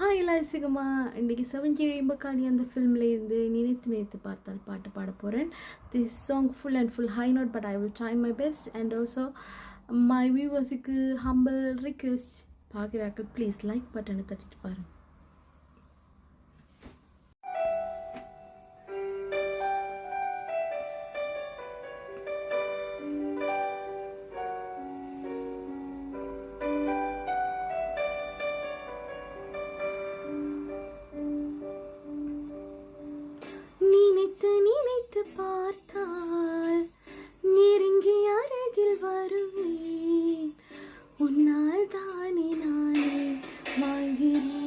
Hi லாசிகமா, இன்றைக்கி செவஞ்சி ரெயின்பக்காளி அந்த ஃபில்மில் இருந்து நினைத்து நினைத்து பார்த்தால் பாட்டு பாட போகிறேன். This song full and full high note, but I will try my best. And also my வியூவர்ஸுக்கு ஹம்பிள் ரிக்வெஸ்ட், பார்க்குறாக்கள் ப்ளீஸ் லைக் பட்டனை தட்டிட்டு பாருங்கள். நினைத்து பார்த்தால் நெருங்கி அருகில் வருவேன். உன்னால் தானே நானே வாழ்கிறேன்.